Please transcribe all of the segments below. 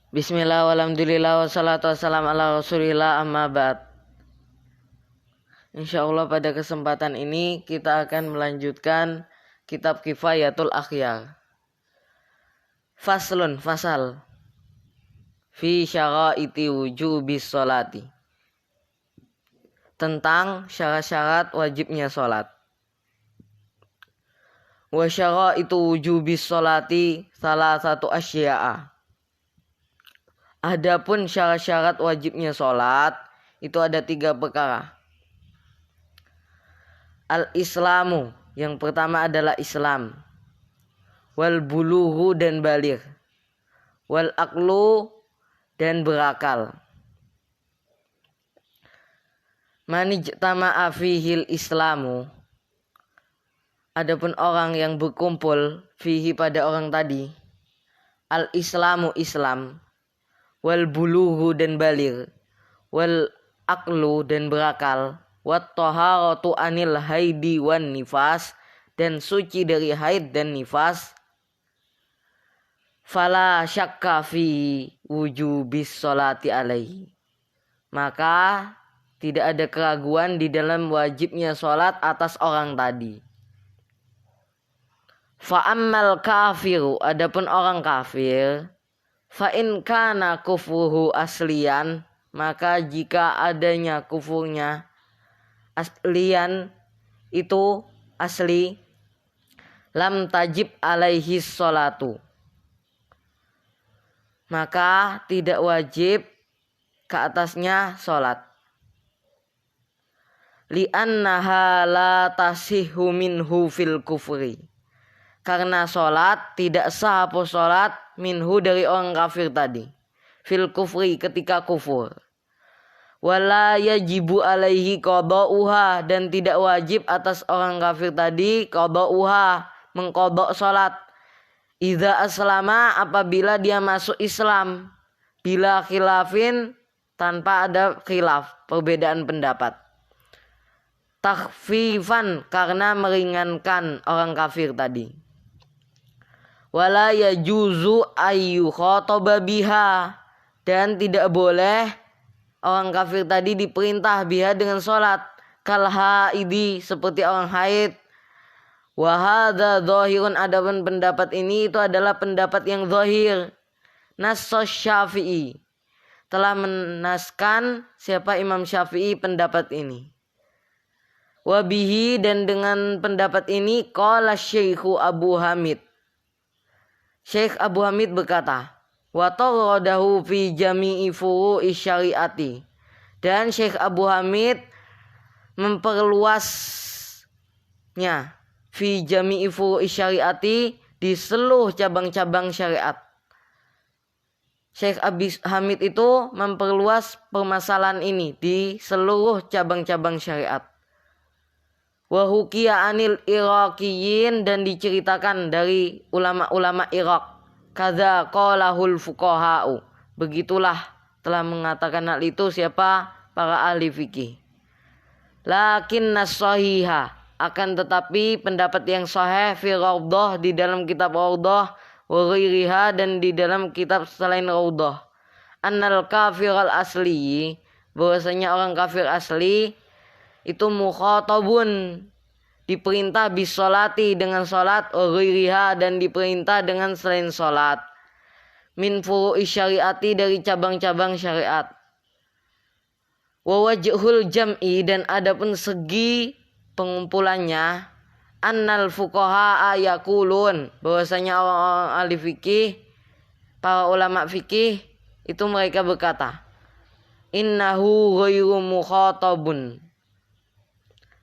Bismillah, walhamdulillah, wassalatu wassalam ala rasulillah, amma ba'd. Insyaallah pada kesempatan ini kita akan melanjutkan kitab Kifayatul Akhyar. Faslun, fasal fi syaraiti wujubis sholati, tentang syarat-syarat wajibnya sholat. Wa syaraitu wujubis sholati salah satu asya'a. Adapun syarat-syarat wajibnya sholat itu ada 3 perkara. Al-Islamu, yang pertama adalah Islam. Wal bulughu, dan baligh. Wal aqlu, dan berakal. Manijtama'a fihil Islamu, adapun orang yang berkumpul fihi pada orang tadi, Al-Islamu, Islam, wal bulughu, dan baligh, wal aqlu, dan berakal, wat taharatu anil haidi wan nifas, dan suci dari haid dan nifas, fala syakka fi wujubis sholati alaihi, maka tidak ada keraguan di dalam wajibnya sholat atas orang tadi. Fa ammal kafiru, adapun orang kafir, fa in kana kufruhu aslian, maka jika adanya kufurnya aslian, itu asli, lam tajib alaihi sholatu, maka tidak wajib ke atasnya sholat. Li'annaha la tasihhu minhu fil kufri, karena sholat tidak sah apa sholat minhu dari orang kafir tadi, fil kufri ketika kufur. Wala yajibu alaihi qada'uha, dan tidak wajib atas orang kafir tadi qada'uha, mengqada' sholat, idza aslama, apabila dia masuk Islam, bila khilafin, tanpa ada khilaf, perbedaan pendapat. Takhfifan, karena meringankan orang kafir tadi. Wala yajuzu ayyu khotaba biha, dan tidak boleh orang kafir tadi diperintah biha dengan sholat, kal haidi, seperti orang haid. Wa hadza dhahirun, adapun pendapat ini itu adalah pendapat yang zahir. Nass Syafi'i, telah menaskan siapa Imam Syafi'i pendapat ini. Wa bihi, dan dengan pendapat ini qala Syekhu Abu Hamid, Syekh Abu Hamid berkata, wa taradahu fi jami'i furu'i syariati, dan Syekh Abu Hamid memperluasnya fi jami'i furu'i syariati, di seluruh cabang-cabang syariat. Syekh Abu Hamid itu memperluas permasalahan ini di seluruh cabang-cabang syariat. Wa hukiya anil Iraqiyin, dan diceritakan dari ulama-ulama Irak. Kadza qalahul fuqaha'u, begitulah telah mengatakan hal itu siapa? Para ahli fikih. Lakinna shahiha, akan tetapi pendapat yang sahih fi Raudhah, di dalam kitab Raudhah, wa ghairiha, dan di dalam kitab selain Raudhah, annal kafir al asli, bahwasanya orang kafir asli itu mukhatabun, diperintah bisolati, dengan sholat, ghairiha, dan diperintah dengan selain sholat, min furu'i syariati, dari cabang-cabang syariat. Wa wajhul jam'i, dan adapun segi pengumpulannya, annal fuqaha yaqulun, bahwasanya orang ahli fikih, para ulama fikih itu mereka berkata, innahu ghairu mukhatabun,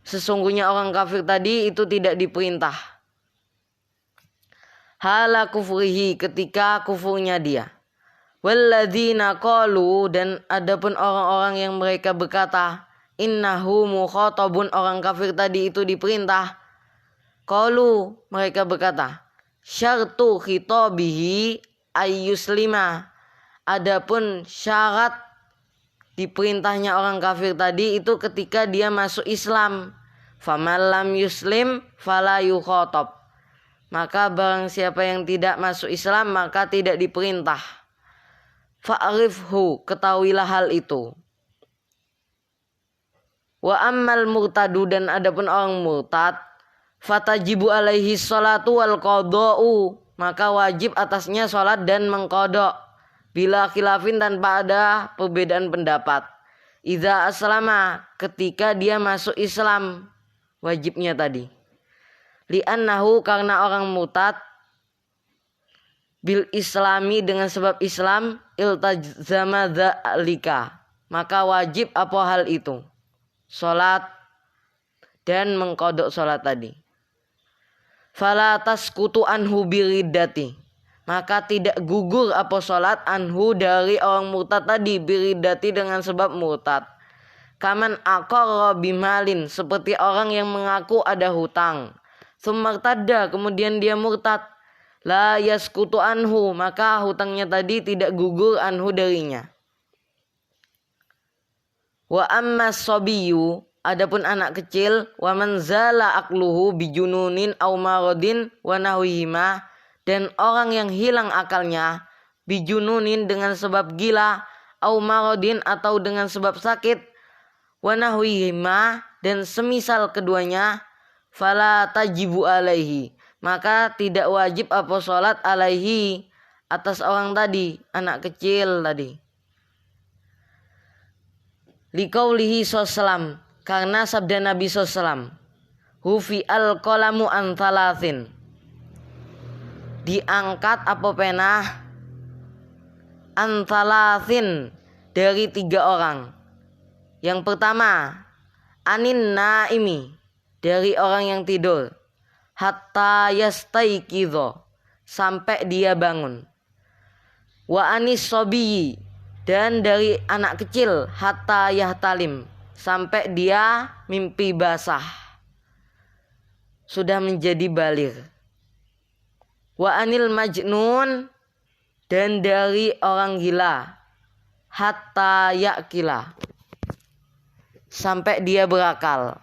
sesungguhnya orang kafir tadi itu tidak diperintah. Hala kufrihi, ketika kufurnya dia. Walladzina qalu, dan adapun orang-orang yang mereka berkata, innahu mukhatabun, orang kafir tadi itu diperintah. Qalu, mereka berkata, syartu khitabihi ayyuslima, adapun syarat diperintahnya orang kafir tadi itu ketika dia masuk Islam. Faman lam yuslim fala yukhatab, maka barang siapa yang tidak masuk Islam maka tidak diperintah. fa'rifhu, ketahuilah hal itu. Wa ammal murtadu, dan adapun orang murtad, fatajibu alaihi sholatu wal qada'u, maka wajib atasnya sholat dan mengqadha, bila khilafin, tanpa ada perbedaan pendapat. Idza aslama, ketika dia masuk Islam, wajibnya tadi. Li'annahu, karena orang murtad, bil islami, dengan sebab Islam, iltazama dzalika, maka wajib apa hal itu, sholat dan mengqadha sholat tadi. Fala tasqutu anhu biriddati, maka tidak gugur apa sholat anhu dari orang murtad tadi, biriddati, dengan sebab murtad. Kaman aqarra bimalin, seperti orang yang mengaku ada hutang, summartadda, kemudian dia murtad, la yasqutu anhu, maka hutangnya tadi tidak gugur anhu darinya. Wa amma sobiyu, adapun anak kecil, wa man zala aqluhu bijununin aw maradin wa nahwihima, dan orang yang hilang akalnya, bijununin, dengan sebab gila, aw maradin, atau dengan sebab sakit, wa nahwihima, dan semisal keduanya, fala tajibu alaihi, maka tidak wajib apa sholat alaihi, atas orang tadi, anak kecil tadi. Liqaulihi sallam, karena sabda Nabi sallam, hufi al-qalamu an thalathin, diangkat apa pena, an thalathin, dari 3 orang. Yang pertama, anin naimi, dari orang yang tidur, hatta yastaiqidho, sampai dia bangun. Wa anis sobiyi, dan dari anak kecil, hatta yahtalim, sampai dia mimpi basah, sudah menjadi baligh. Wa anil majnun, dan dari orang gila, hatta ya'kila, sampai dia berakal.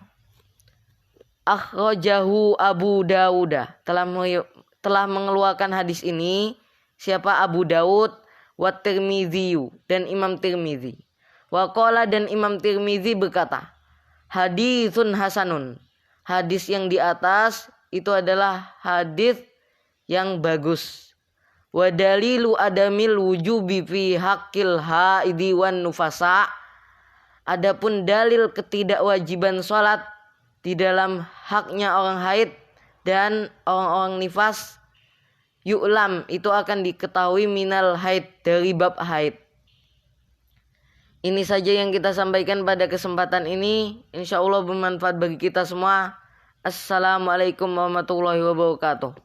Akhrajahu Abu Dawud, telah mengeluarkan hadis ini siapa? Abu Dawud, wa Tirmidzi, dan Imam Tirmidzi. Wa qala, dan Imam Tirmidzi berkata, haditsun hasanun, hadis yang di atas itu adalah hadis yang bagus. Wa dalilu adamil wujubi fi haqqil haidi wan nufasa, adapun dalil ketidakwajiban salat di dalam haknya orang haid dan orang-orang nifas, yu'lam, itu akan diketahui minal haid, dari bab haid. Ini saja yang kita sampaikan pada kesempatan ini. Insya Allah bermanfaat bagi kita semua. Assalamualaikum warahmatullahi wabarakatuh.